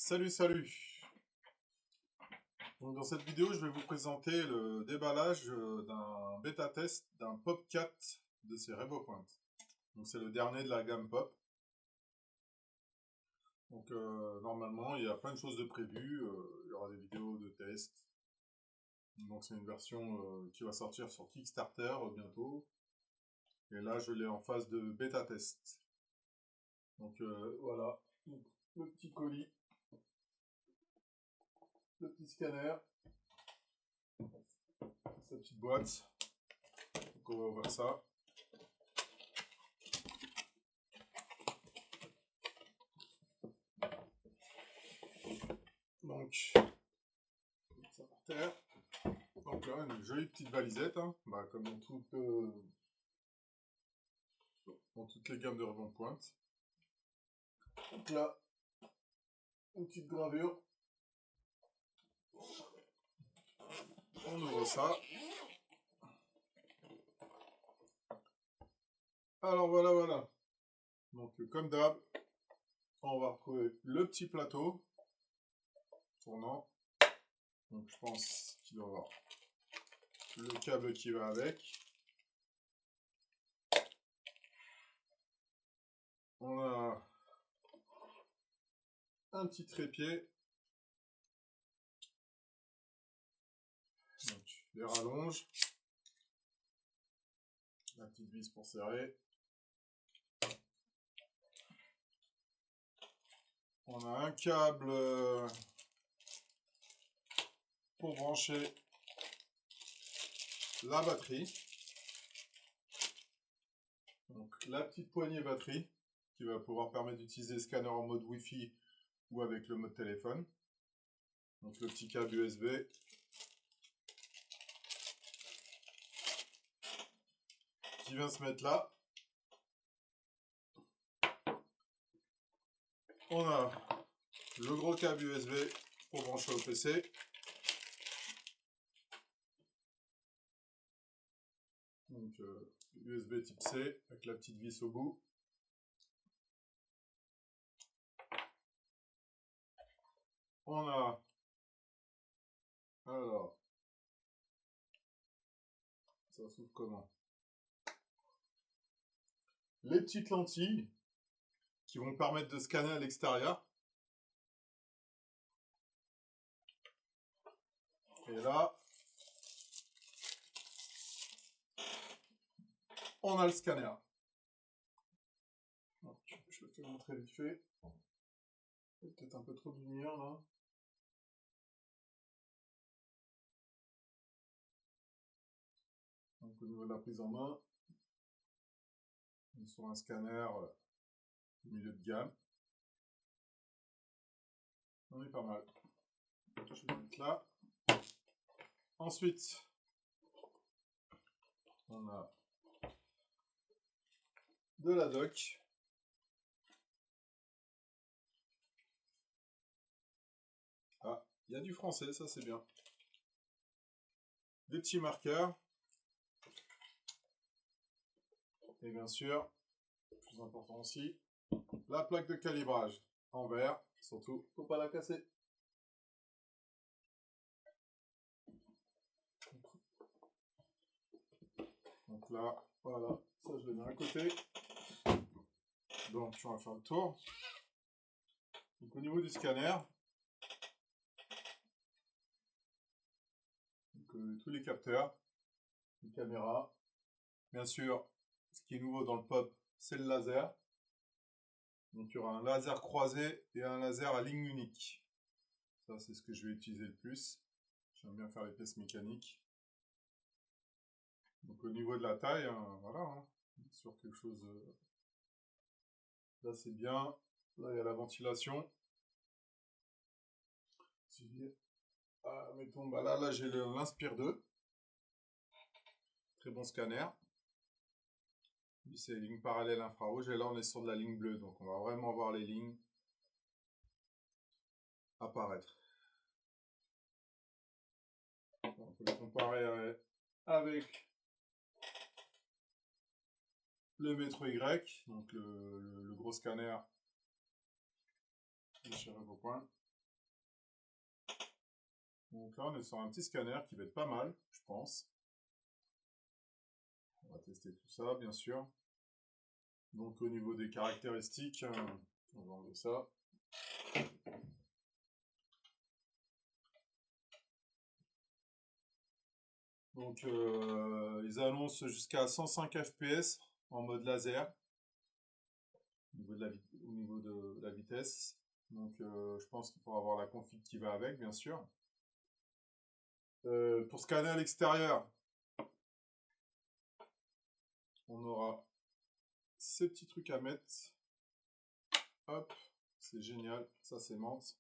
Salut. Donc dans cette vidéo, je vais vous présenter le déballage d'un bêta test d'un Pop 4 de chez RevoPoint. Donc c'est le dernier de la gamme Pop. Donc normalement, il y a plein de choses de prévues. Il y aura des vidéos de test. Donc c'est une version qui va sortir sur Kickstarter bientôt. Et là, je l'ai en phase de bêta test. Donc voilà, donc, le petit colis. Le petit scanner, sa petite boîte. Donc on va ouvrir ça. Donc, ça par terre. Donc là, une jolie petite valisette, hein. Comme dans toutes les gammes de RevoPoint. Donc là, une petite gravure. On ouvre ça. Alors voilà. Donc comme d'hab, on va retrouver le petit plateau tournant. Donc je pense qu'il doit y avoir le câble qui va avec. On a un petit trépied. Donc les rallonges. La petite vis pour serrer. On a un câble pour brancher la batterie. Donc la petite poignée batterie qui va pouvoir permettre d'utiliser le scanner en mode Wi-Fi ou avec le mode téléphone. Donc le petit câble USB. Qui vient se mettre là. On a le gros câble USB pour brancher au PC. Donc USB type C avec la petite vis au bout. On a alors ça s'ouvre comment? Les petites lentilles qui vont permettre de scanner à l'extérieur. Et là, on a le scanner. Donc, je vais te montrer vite fait. Il y a peut-être un peu trop de lumière là. Donc au niveau de la prise en main, on est sur un scanner milieu de gamme. On est pas mal. Je vais le mettre là. Ensuite, on a de la doc. Ah, il y a du français, ça c'est bien. Des petits marqueurs. Et bien sûr, plus important aussi, la plaque de calibrage en verre. Surtout, faut pas la casser. Donc là, voilà, ça je le mets à côté. Donc on va faire le tour. Donc au niveau du scanner, donc, tous les capteurs, les caméras. Bien sûr, ce qui est nouveau dans le Pop, c'est le laser. Donc il y aura un laser croisé et un laser à ligne unique. Ça c'est ce que je vais utiliser le plus. J'aime bien faire les pièces mécaniques. Donc au niveau de la taille, voilà, hein, sur quelque chose d'assez bien. Là il y a la ventilation. Mettons, là j'ai l'Inspire 2. Très bon scanner. Lui c'est ligne parallèle infrarouge et là on est sur de la ligne bleue. Donc on va vraiment voir les lignes apparaître. On peut le comparer avec le Metro Y, donc le gros scanner de chez RevoPoint. Donc là, on est sur un petit scanner qui va être pas mal, je pense. On va tester tout ça, bien sûr. Donc au niveau des caractéristiques, on va enlever ça. Donc ils annoncent jusqu'à 105 fps en mode laser au niveau de la vitesse. Donc je pense qu'il faudra avoir la config qui va avec, bien sûr. Pour scanner à l'extérieur, on aura ces petits trucs à mettre. Hop, c'est génial, ça c'est menthe.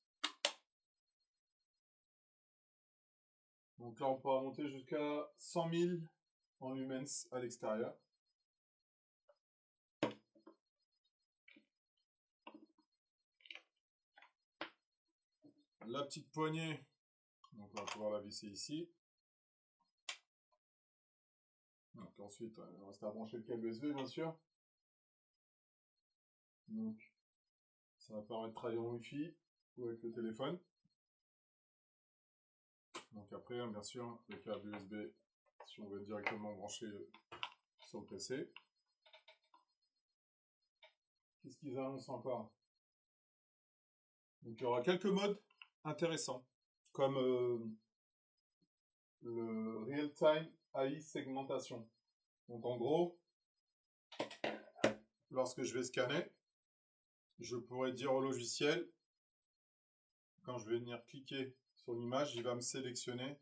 Donc là, on pourra monter jusqu'à 100 000 en lumens à l'extérieur. La petite poignée, donc on va pouvoir la visser ici. Donc ensuite, il reste à brancher le câble USB, bien sûr. Donc, ça va permettre de travailler en Wi-Fi ou avec le téléphone. Donc après, bien sûr, le câble USB, si on veut directement brancher sur le PC. Qu'est-ce qu'ils annoncent encore? Donc il y aura quelques modes intéressants, comme le Real-Time AI Segmentation. Donc en gros, lorsque je vais scanner, je pourrais dire au logiciel, quand je vais venir cliquer sur l'image, il va me sélectionner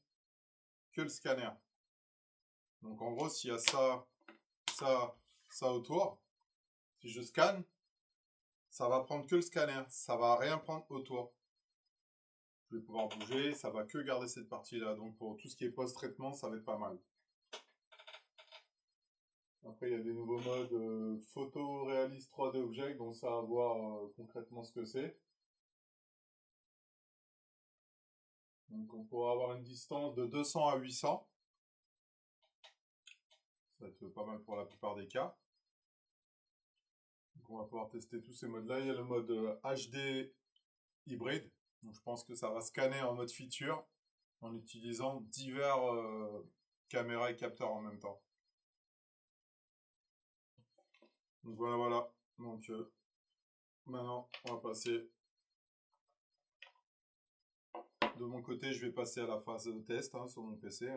que le scanner. Donc en gros, s'il y a ça, ça autour, si je scanne, ça va prendre que le scanner, ça va rien prendre autour. Je vais pouvoir bouger, ça va que garder cette partie-là. Donc pour tout ce qui est post-traitement, ça va être pas mal. Après, il y a des nouveaux modes photo réaliste 3D Object, donc ça va voir concrètement ce que c'est. Donc on pourra avoir une distance de 200 à 800. Ça va être pas mal pour la plupart des cas. Donc on va pouvoir tester tous ces modes-là. Il y a le mode HD hybride. Donc je pense que ça va scanner en mode feature en utilisant divers caméras et capteurs en même temps. Donc voilà. Donc maintenant on va passer de mon côté, je vais passer à la phase de test sur mon PC.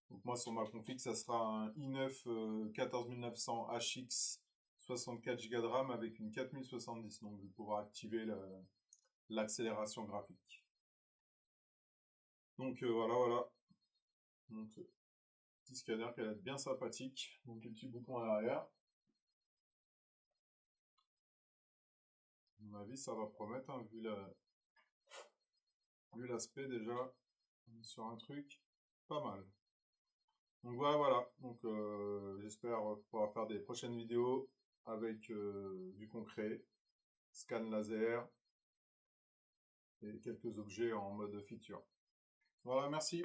Donc moi sur ma config, ça sera un i9 14900 HX 64 Go de RAM avec une 4070. Donc je vais pouvoir activer l'accélération graphique. Donc voilà. Donc petit scanner qui va être bien sympathique. Donc les petits boutons à l'arrière. À mon avis, ça va promettre, vu l'aspect déjà, on est sur un truc pas mal. Donc voilà. Donc j'espère pouvoir faire des prochaines vidéos avec du concret, scan laser et quelques objets en mode feature. Voilà, merci.